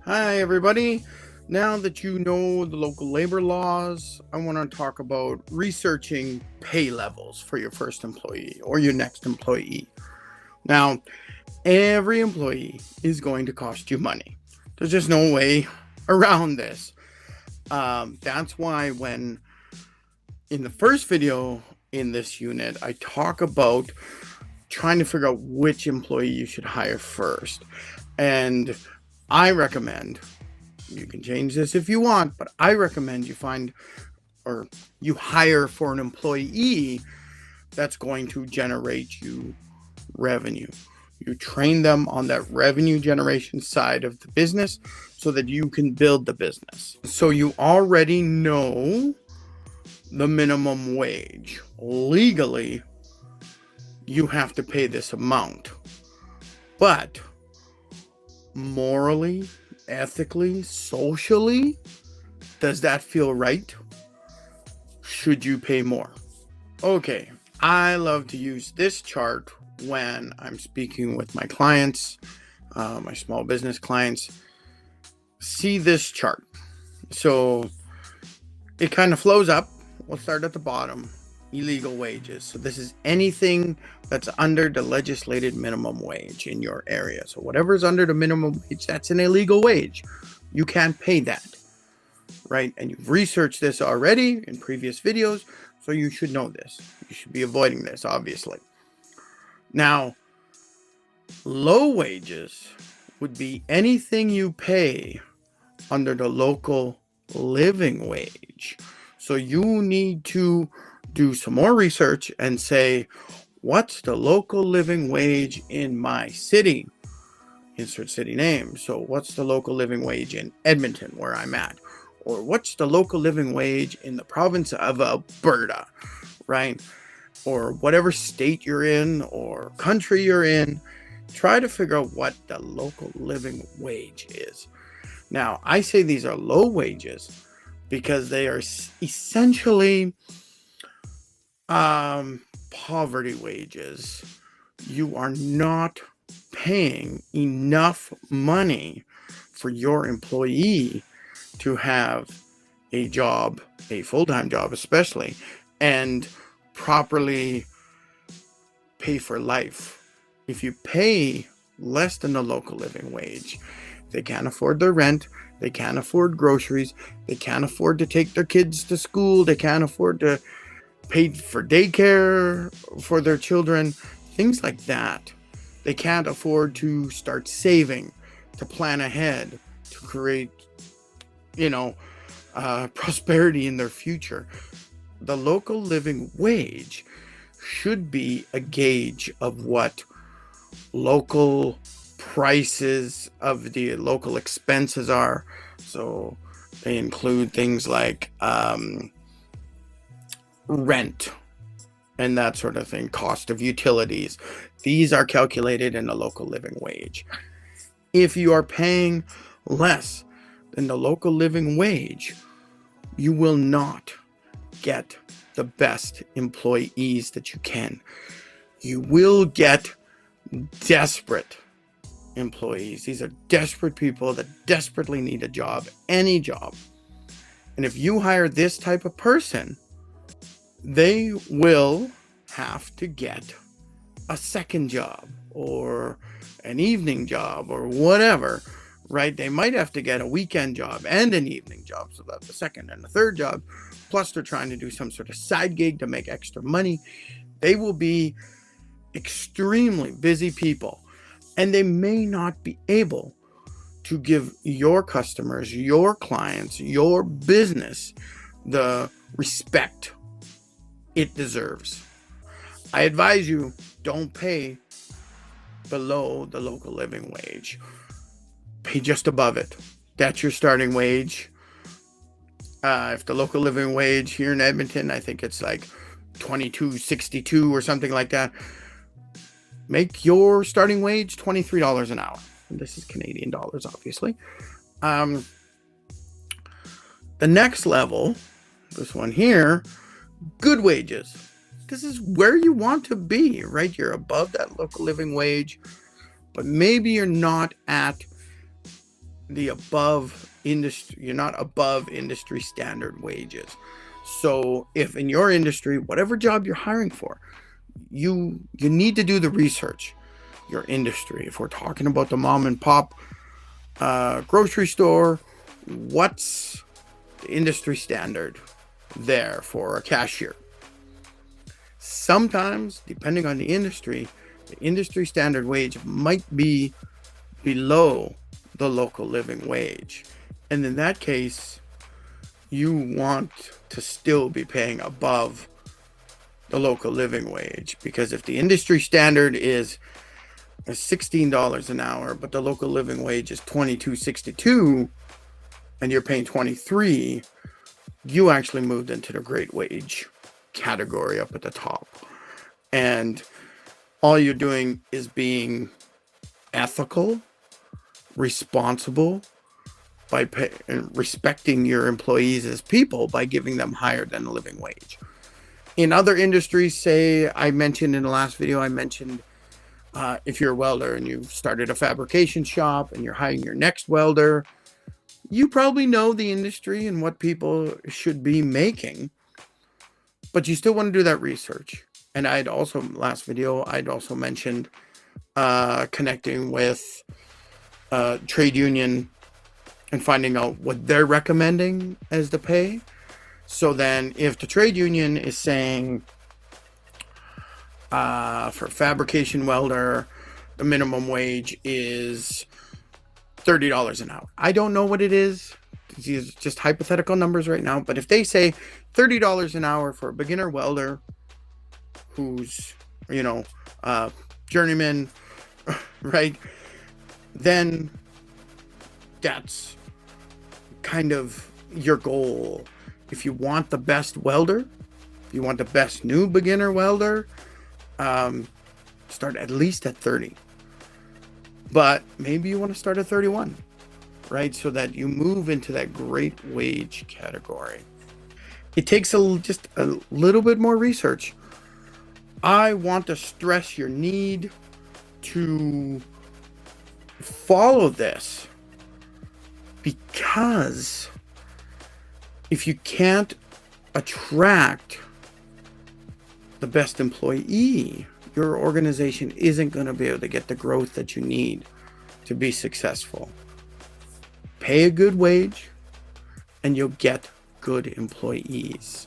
Hi, everybody. Now that you know the local labor laws, I want to talk about researching pay levels for your first employee or your next employee. Now, every employee is going to cost you money. There's just no way around this. That's why when in the first video in this unit, I talk about trying to figure out which employee you should hire first. And I recommend, you can change this if you want, but I recommend you find or you hire for an employee that's going to generate you revenue. You train them on that revenue generation side of the business so that you can build the business. So you already know the minimum wage. Legally, you have to pay this amount. But morally, ethically, socially, does that feel right? Should you pay more? Okay, I love to use this chart when I'm speaking with my clients, my small business clients. See this chart. So it kind of flows up. We'll start at the bottom. Illegal wages. So this is anything that's under the legislated minimum wage in your area. So whatever is under the minimum wage, that's an illegal wage. You can't pay that, right? And you've researched this already in previous videos, so you should know this. You should be avoiding this, obviously. Now, low wages would be anything you pay under the local living wage. So you need to do some more research and say, what's the local living wage in my city? Insert city name. So what's the local living wage in Edmonton, where I'm at? Or what's the local living wage in the province of Alberta, right? Or whatever state you're in or country you're in. Try to figure out what the local living wage is. Now, I say these are low wages because they are essentially poverty wages. You are not paying enough money for your employee to have a job, a full-time job especially, and properly pay for life. If you pay less than the local living wage, they can't afford their rent, they can't afford groceries, they can't afford to take their kids to school, they can't afford to pay for daycare for their children, things like that. They can't afford to start saving, to plan ahead, to create, prosperity in their future. The local living wage should be a gauge of what local prices of the local expenses are. So they include things like rent and that sort of thing, cost of utilities. These are calculated in the local living wage. If you are paying less than the local living wage, you will not get the best employees that you can. You will get desperate employees. These are desperate people that desperately need a job, any job. And if you hire this type of person, they will have to get a second job or an evening job or whatever, right? They might have to get a weekend job and an evening job, so that's a second and a third job. Plus, they're trying to do some sort of side gig to make extra money. They will be extremely busy people, and they may not be able to give your customers, your clients, your business the respect it deserves. I advise you, don't pay below the local living wage. Pay just above it. That's your starting wage. If the local living wage here in Edmonton, I think it's like $22.62 or something like that. Make your starting wage $23 an hour. And this is Canadian dollars, obviously. The next level, this one here, good wages. This is where you want to be, right? You're above that local living wage, but maybe you're not at the above industry, you're not above industry standard wages. So if in your industry, whatever job you're hiring for, you need to do the research. Your industry, if we're talking about the mom and pop grocery store, what's the industry standard there for a cashier? Sometimes, depending on the industry standard wage might be below the local living wage. And in that case, you want to still be paying above the local living wage, because if the industry standard is $16 an hour, but the local living wage is $22.62 and you're paying $23, you actually moved into the great wage category up at the top. And all you're doing is being ethical, responsible, by respecting your employees as people by giving them higher than the living wage. In other industries, say I mentioned in the last video, if you're a welder and you've started a fabrication shop and you're hiring your next welder, you probably know the industry and what people should be making, but you still want to do that research. And last video, I'd also mentioned connecting with trade union and finding out what they're recommending as the pay. So then if the trade union is saying for fabrication welder, the minimum wage is $30 an hour. I don't know what it is. These are just hypothetical numbers right now. But if they say $30 an hour for a beginner welder who's, journeyman, right? Then that's kind of your goal. If you want the best welder, if you want the best new beginner welder, start at least at 30. But maybe you want to start at 31, right? So that you move into that great wage category. It takes just a little bit more research. I want to stress your need to follow this, because if you can't attract the best employee, your organization isn't going to be able to get the growth that you need to be successful. Pay a good wage and you'll get good employees.